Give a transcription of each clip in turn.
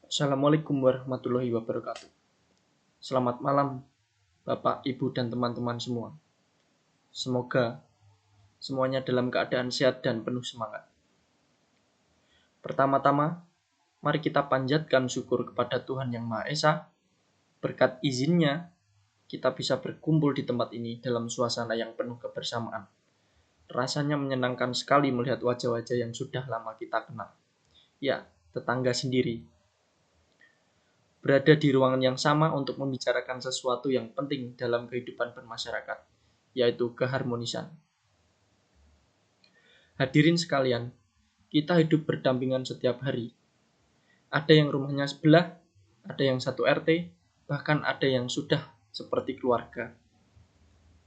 Assalamualaikum warahmatullahi wabarakatuh. Selamat malam, Bapak, Ibu, dan teman-teman semua. Semoga semuanya dalam keadaan sehat dan penuh semangat. Pertama-tama, mari kita panjatkan syukur kepada Tuhan Yang Maha Esa. Berkat izinnya, kita bisa berkumpul di tempat ini dalam suasana yang penuh kebersamaan. Rasanya menyenangkan sekali melihat wajah-wajah yang sudah lama kita kenal. Ya, tetangga sendiri. Berada di ruangan yang sama untuk membicarakan sesuatu yang penting dalam kehidupan bermasyarakat, yaitu keharmonisan. Hadirin sekalian, kita hidup berdampingan setiap hari. Ada yang rumahnya sebelah, ada yang satu RT, bahkan ada yang sudah seperti keluarga.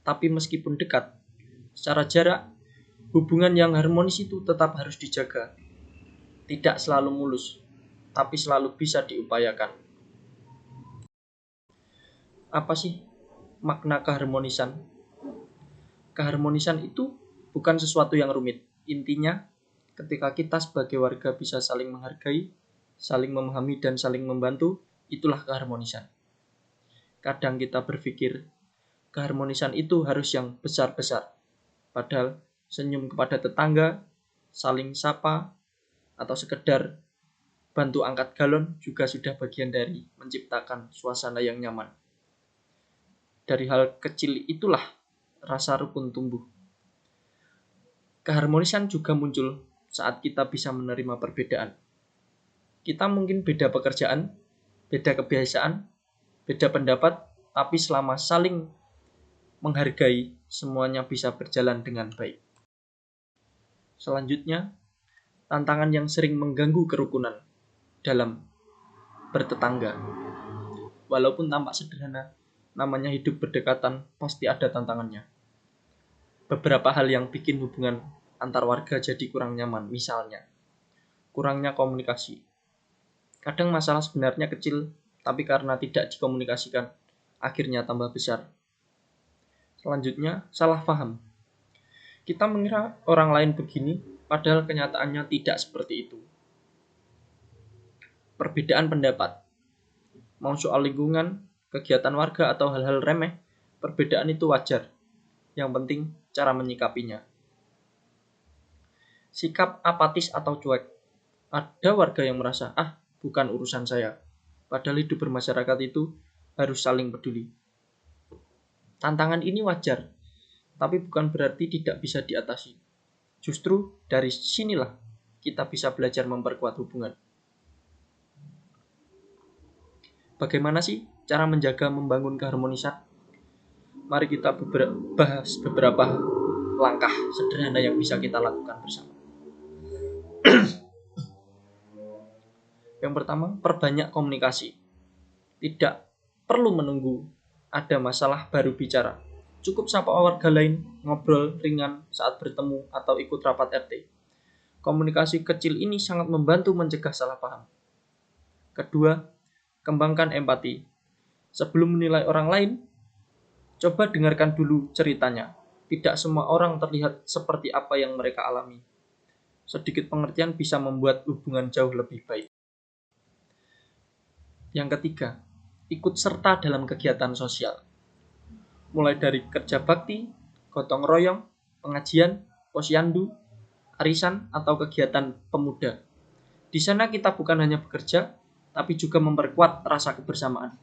Tapi meskipun dekat, secara jarak, hubungan yang harmonis itu tetap harus dijaga. Tidak selalu mulus, tapi selalu bisa diupayakan. Apa sih makna keharmonisan? Keharmonisan itu bukan sesuatu yang rumit. Intinya, ketika kita sebagai warga bisa saling menghargai, saling memahami, dan saling membantu, itulah keharmonisan. Kadang kita berpikir, keharmonisan itu harus yang besar-besar. Padahal senyum kepada tetangga, saling sapa, atau sekedar bantu angkat galon juga sudah bagian dari menciptakan suasana yang nyaman. Dari hal kecil itulah rasa rukun tumbuh. Keharmonisan juga muncul saat kita bisa menerima perbedaan. Kita mungkin beda pekerjaan, beda kebiasaan, beda pendapat, tapi selama saling menghargai, semuanya bisa berjalan dengan baik. Selanjutnya, tantangan yang sering mengganggu kerukunan dalam bertetangga. Walaupun tampak sederhana, namanya hidup berdekatan, pasti ada tantangannya. Beberapa hal yang bikin hubungan antar warga jadi kurang nyaman, misalnya kurangnya komunikasi. Kadang masalah sebenarnya kecil, tapi karena tidak dikomunikasikan, akhirnya tambah besar. Selanjutnya, salah paham. Kita mengira orang lain begini, padahal kenyataannya tidak seperti itu. Perbedaan pendapat. Mau soal lingkungan, kegiatan warga, atau hal-hal remeh, perbedaan itu wajar. Yang penting, cara menyikapinya. Sikap apatis atau cuek. Ada warga yang merasa, bukan urusan saya. Padahal hidup bermasyarakat itu harus saling peduli. Tantangan ini wajar, tapi bukan berarti tidak bisa diatasi. Justru dari sinilah kita bisa belajar memperkuat hubungan. Bagaimana sih cara menjaga membangun keharmonisan? Mari kita bahas beberapa langkah sederhana yang bisa kita lakukan bersama. Yang pertama, perbanyak komunikasi. Tidak perlu menunggu ada masalah baru bicara. Cukup sapa warga lain, ngobrol ringan saat bertemu atau ikut rapat RT. Komunikasi kecil ini sangat membantu mencegah salah paham. Kedua, kembangkan empati. Sebelum menilai orang lain, coba dengarkan dulu ceritanya. Tidak semua orang terlihat seperti apa yang mereka alami. Sedikit pengertian bisa membuat hubungan jauh lebih baik. Yang ketiga, ikut serta dalam kegiatan sosial. Mulai dari kerja bakti, gotong royong, pengajian, posyandu, arisan, atau kegiatan pemuda. Di sana kita bukan hanya bekerja, tapi juga memperkuat rasa kebersamaan.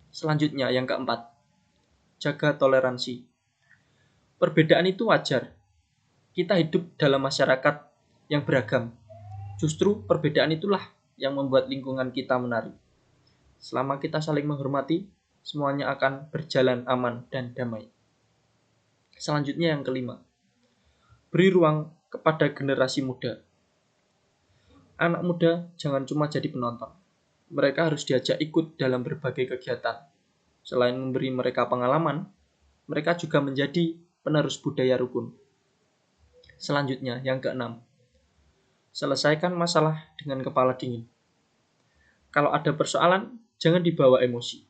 Selanjutnya, yang keempat, jaga toleransi. Perbedaan itu wajar. Kita hidup dalam masyarakat yang beragam. Justru perbedaan itulah yang membuat lingkungan kita menarik. Selama kita saling menghormati, semuanya akan berjalan aman dan damai. Selanjutnya yang kelima, beri ruang kepada generasi muda. Anak muda jangan cuma jadi penonton. Mereka harus diajak ikut dalam berbagai kegiatan. Selain memberi mereka pengalaman, mereka juga menjadi penerus budaya rukun. Selanjutnya, yang keenam, selesaikan masalah dengan kepala dingin. Kalau ada persoalan, jangan dibawa emosi.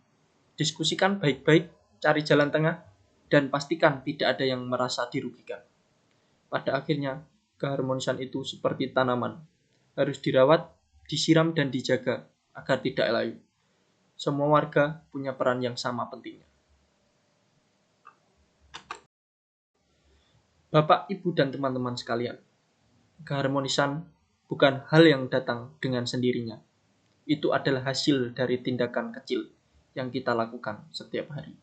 Diskusikan baik-baik, cari jalan tengah, dan pastikan tidak ada yang merasa dirugikan. Pada akhirnya, keharmonisan itu seperti tanaman. Harus dirawat, disiram dan dijaga agar tidak layu. Semua warga punya peran yang sama pentingnya. Bapak, Ibu, dan teman-teman sekalian, keharmonisan bukan hal yang datang dengan sendirinya. Itu adalah hasil dari tindakan kecil yang kita lakukan setiap hari.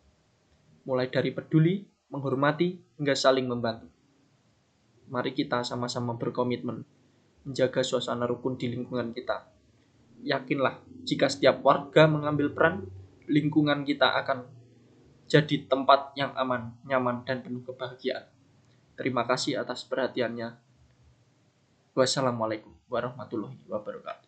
Mulai dari peduli, menghormati, hingga saling membantu. Mari kita sama-sama berkomitmen menjaga suasana rukun di lingkungan kita. Yakinlah, jika setiap warga mengambil peran, lingkungan kita akan jadi tempat yang aman, nyaman, dan penuh kebahagiaan. Terima kasih atas perhatiannya. Wassalamualaikum warahmatullahi wabarakatuh.